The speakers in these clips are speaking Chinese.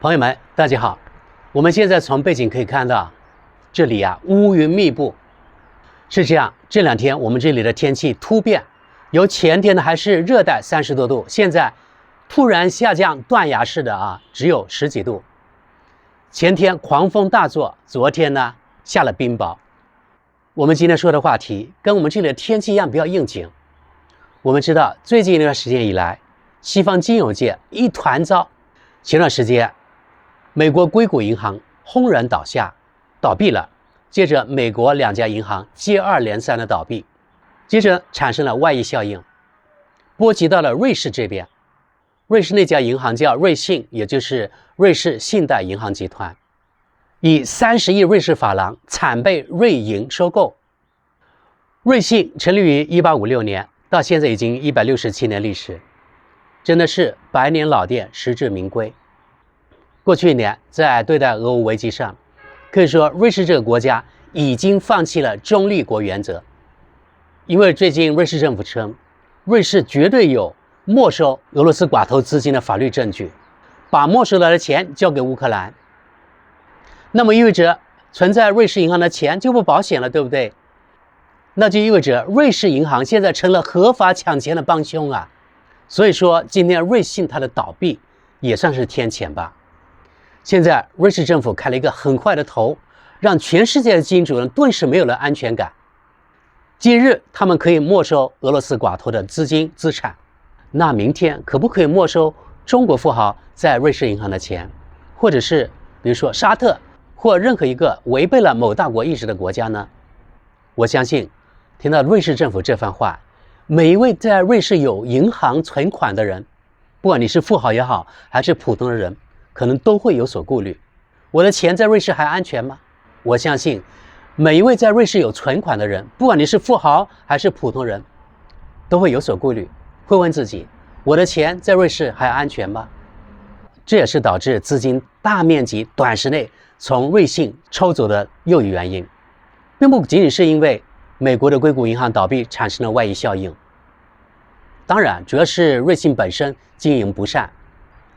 朋友们，大家好。我们现在从背景可以看到，这里乌云密布。是这样，这两天我们这里的天气突变，由前天呢还是热带30多度，现在突然下降，断崖式的只有10几度。前天狂风大作，昨天呢下了冰雹。我们今天说的话题跟我们这里的天气一样，比较应景。我们知道最近一段时间以来，西方金融界一团糟。前段时间美国硅谷银行轰然倒闭了，接着美国2家银行接二连三的倒闭，接着产生了外溢效应，波及到了瑞士这边。瑞士那家银行叫瑞信，也就是瑞士信贷银行集团，以30亿瑞士法郎惨被瑞银收购。瑞信成立于1856年，到现在已经167年历史，真的是百年老店，实至名归。过去1年，在对待俄乌危机上，可以说瑞士这个国家已经放弃了中立国原则。因为最近瑞士政府称，瑞士绝对有没收俄罗斯寡头资金的法律证据，把没收来的钱交给乌克兰。那么意味着存在瑞士银行的钱就不保险了，对不对？那就意味着瑞士银行现在成了合法抢钱的帮凶啊！所以说今天瑞信它的倒闭也算是天谴吧。现在瑞士政府开了一个很坏的头，让全世界的基金主人顿时没有了安全感。今日他们可以没收俄罗斯寡头的资金资产，那明天可不可以没收中国富豪在瑞士银行的钱，或者是比如说沙特或任何一个违背了某大国意志的国家呢？我相信听到瑞士政府这番话，每一位在瑞士有银行存款的人，不管你是富豪也好，还是普通的人，可能都会有所顾虑。我的钱在瑞士还安全吗？我相信每一位在瑞士有存款的人，不管你是富豪还是普通人，都会有所顾虑，会问自己，我的钱在瑞士还安全吗？这也是导致资金大面积短时内从瑞信抽走的又一原因，并不仅仅是因为美国的硅谷银行倒闭产生了外溢效应，当然主要是瑞信本身经营不善。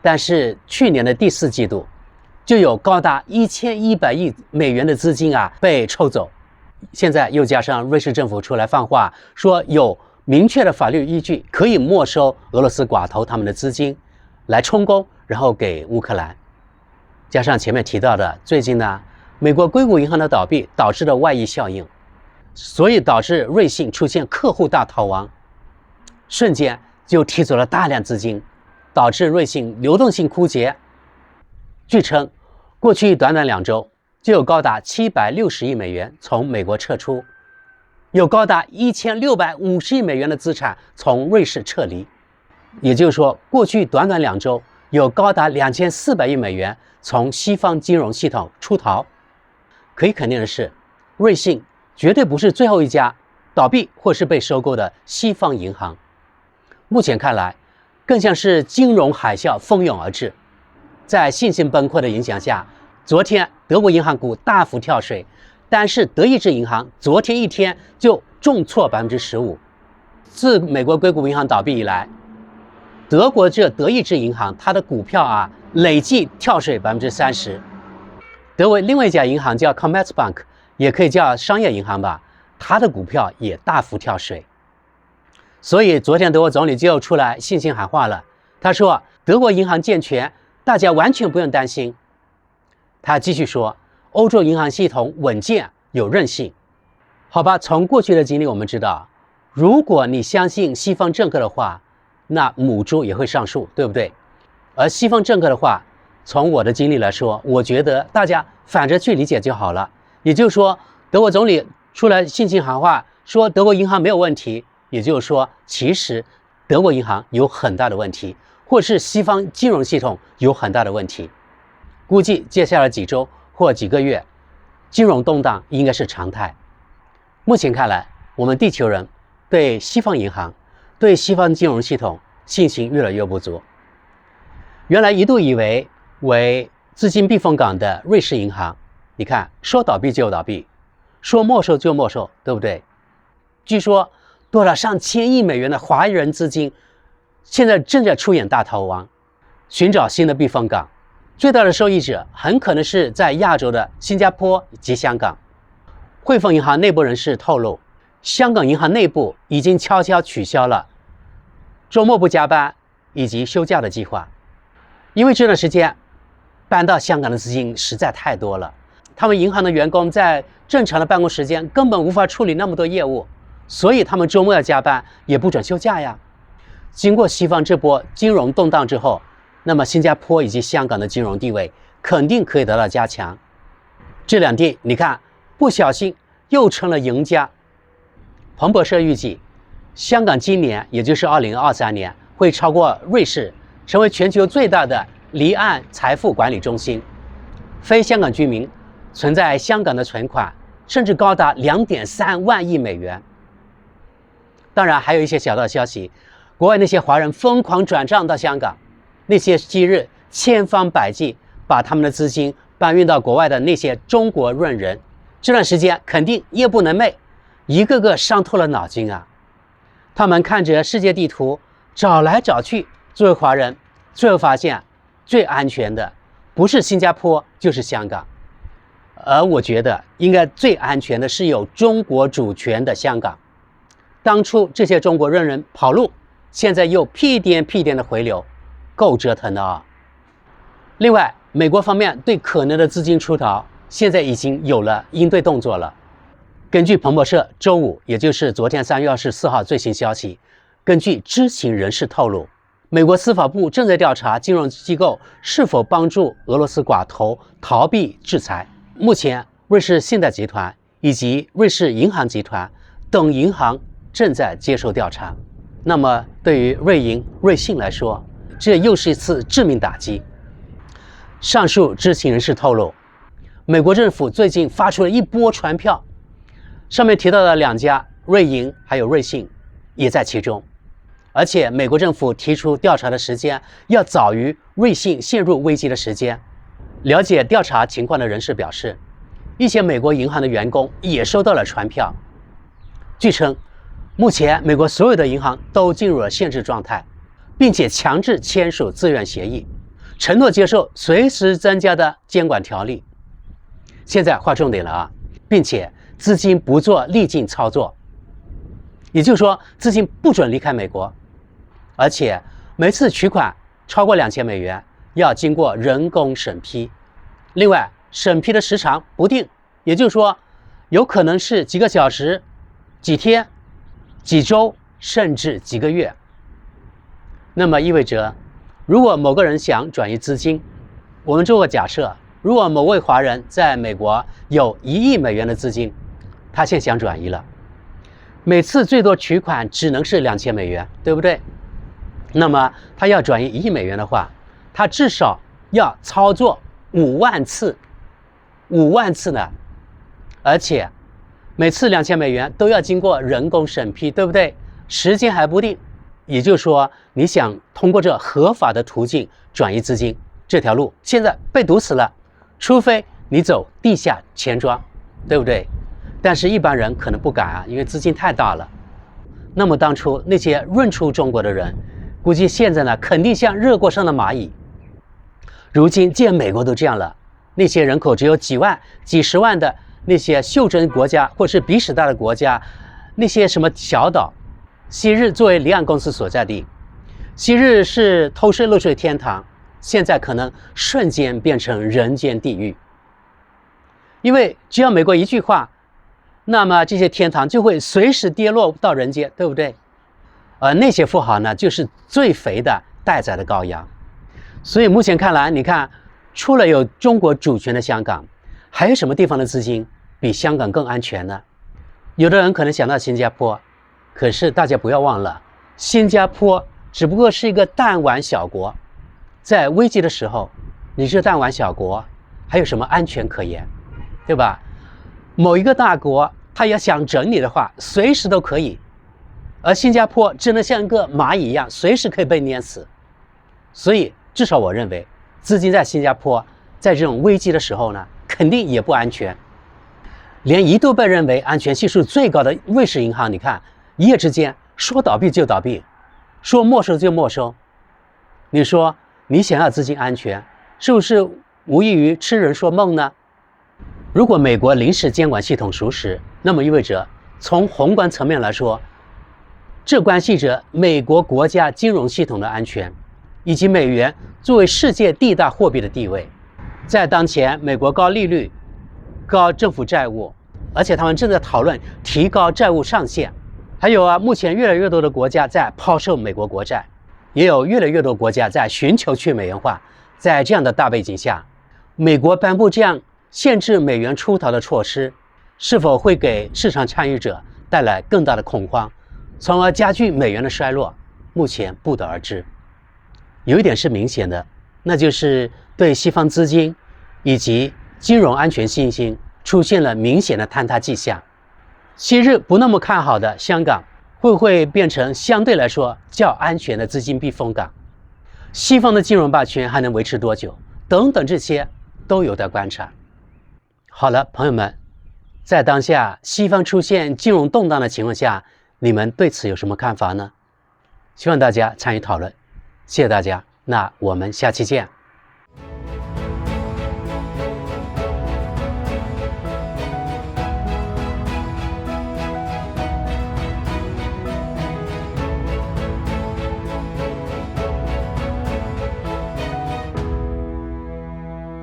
但是去年的第4季度，就有高达1100亿美元的资金被抽走。现在又加上瑞士政府出来放话，说有明确的法律依据可以没收俄罗斯寡头他们的资金，来充公，然后给乌克兰。加上前面提到的，最近呢，美国硅谷银行的倒闭导致的外溢效应，所以导致瑞信出现客户大逃亡，瞬间就提走了大量资金，导致瑞信流动性枯竭。据称，过去短短2周就有高达760亿美元从美国撤出，有高达1650亿美元的资产从瑞士撤离。也就是说，过去短短2周有高达2400亿美元从西方金融系统出逃。可以肯定的是，瑞信绝对不是最后一家倒闭或是被收购的西方银行。目前看来，更像是金融海啸蜂拥而至。在信心崩溃的影响下，昨天德国银行股大幅跳水，但是德意志银行昨天一天就重挫15%。自美国硅谷银行倒闭以来，德国德意志银行它的股票累计跳水30%。德国另外一家银行叫 Commerzbank， 也可以叫商业银行吧，它的股票也大幅跳水。所以昨天德国总理就出来信心喊话了，他说德国银行健全，大家完全不用担心。他继续说，欧洲银行系统稳健有韧性。好吧，从过去的经历我们知道，如果你相信西方政客的话，那母猪也会上树，对不对？而西方政客的话，从我的经历来说，我觉得大家反着去理解就好了。也就是说，德国总理出来信心喊话，说德国银行没有问题，也就是说，其实德国银行有很大的问题，或是西方金融系统有很大的问题。估计接下来几周或几个月，金融动荡应该是常态。目前看来，我们地球人对西方银行、对西方金融系统信心越来越不足。原来一度以为资金避风港的瑞士银行，你看说倒闭就倒闭，说没收就没收，对不对？据说多了上千亿美元的华人资金，现在正在出演大逃亡，寻找新的避风港。最大的受益者很可能是在亚洲的新加坡及香港。汇丰银行内部人士透露，香港银行内部已经悄悄取消了周末不加班以及休假的计划，因为这段时间搬到香港的资金实在太多了，他们银行的员工在正常的办公时间根本无法处理那么多业务，所以他们周末要加班，也不准休假呀。经过西方这波金融动荡之后，那么新加坡以及香港的金融地位肯定可以得到加强。这两地你看，不小心又成了赢家。彭博社预计，香港今年也就是2023年会超过瑞士，成为全球最大的离岸财富管理中心。非香港居民存在香港的存款甚至高达2.3万亿美元。当然还有一些小道消息，国外那些华人疯狂转账到香港，那些昔日千方百计把他们的资金搬运到国外的那些中国润人，这段时间肯定夜不能寐，一个个伤透了脑筋啊。他们看着世界地图找来找去，作为华人最后发现最安全的不是新加坡就是香港，而我觉得应该最安全的是有中国主权的香港。当初这些中国润人跑路，现在又屁颠屁颠的回流，够折腾的啊。另外，美国方面对可能的资金出逃现在已经有了应对动作了。根据彭博社周五，也就是昨天3月24号最新消息，根据知情人士透露，美国司法部正在调查金融机构是否帮助俄罗斯寡头逃避制裁。目前，瑞士信贷集团以及瑞士银行集团等银行正在接受调查。那么，对于瑞银、瑞信来说，这又是一次致命打击。上述知情人士透露，美国政府最近发出了一波传票，上面提到的2家瑞银还有瑞信也在其中，而且美国政府提出调查的时间要早于瑞信陷入危机的时间。了解调查情况的人士表示，一些美国银行的员工也收到了传票。据称，目前美国所有的银行都进入了限制状态，并且强制签署自愿协议，承诺接受随时增加的监管条例。现在划重点了啊，并且资金不做逆境操作，也就是说资金不准离开美国，而且每次取款超过2000美元要经过人工审批。另外，审批的时长不定，也就是说有可能是几个小时、几天、几周，甚至几个月。那么意味着，如果某个人想转移资金，我们做个假设，如果某位华人在美国有1亿美元的资金，他现在想转移了，每次最多取款只能是2000美元，对不对？那么他要转移1亿美元的话，他至少要操作5万次，5万次呢，而且每次2000美元都要经过人工审批，对不对？时间还不定，也就是说，你想通过这合法的途径转移资金，这条路现在被堵死了，除非你走地下钱庄，对不对？但是一般人可能不敢啊，因为资金太大了。那么当初那些润出中国的人，估计现在呢肯定像热锅上的蚂蚁。如今既然美国都这样了，那些人口只有几万、几十万的那些袖珍国家或是鼻屎大的国家，那些什么小岛，昔日作为离岸公司所在地，昔日是偷税漏税天堂，现在可能瞬间变成人间地狱。因为只要美国一句话，那么这些天堂就会随时跌落到人间，对不对？而那些富豪呢，就是最肥的待宰的羔羊。所以目前看来，你看，除了有中国主权的香港，还有什么地方的资金比香港更安全呢？有的人可能想到新加坡，可是大家不要忘了，新加坡只不过是一个弹丸小国，在危机的时候，你这弹丸小国还有什么安全可言，对吧？某一个大国他要想整你的话，随时都可以，而新加坡只能像一个蚂蚁一样，随时可以被碾死。所以至少我认为，资金在新加坡在这种危机的时候呢，肯定也不安全。连一度被认为安全系数最高的瑞士银行，你看一夜之间说倒闭就倒闭，说没收就没收。你说你想要资金安全，是不是无异于痴人说梦呢？如果美国临时监管系统属实，那么意味着从宏观层面来说，这关系着美国国家金融系统的安全，以及美元作为世界第一大货币的地位。在当前美国高利率、高政府债务，而且他们正在讨论提高债务上限，还有目前越来越多的国家在抛售美国国债，也有越来越多国家在寻求去美元化。在这样的大背景下，美国颁布这样限制美元出逃的措施，是否会给市场参与者带来更大的恐慌，从而加剧美元的衰落，目前不得而知。有一点是明显的，那就是对西方资金以及金融安全信心出现了明显的坍塌迹象。昔日不那么看好的香港，会不会变成相对来说较安全的资金避风港？西方的金融霸权还能维持多久？等等，这些都有待观察。好了，朋友们，在当下西方出现金融动荡的情况下，你们对此有什么看法呢？希望大家参与讨论，谢谢大家，那我们下期见。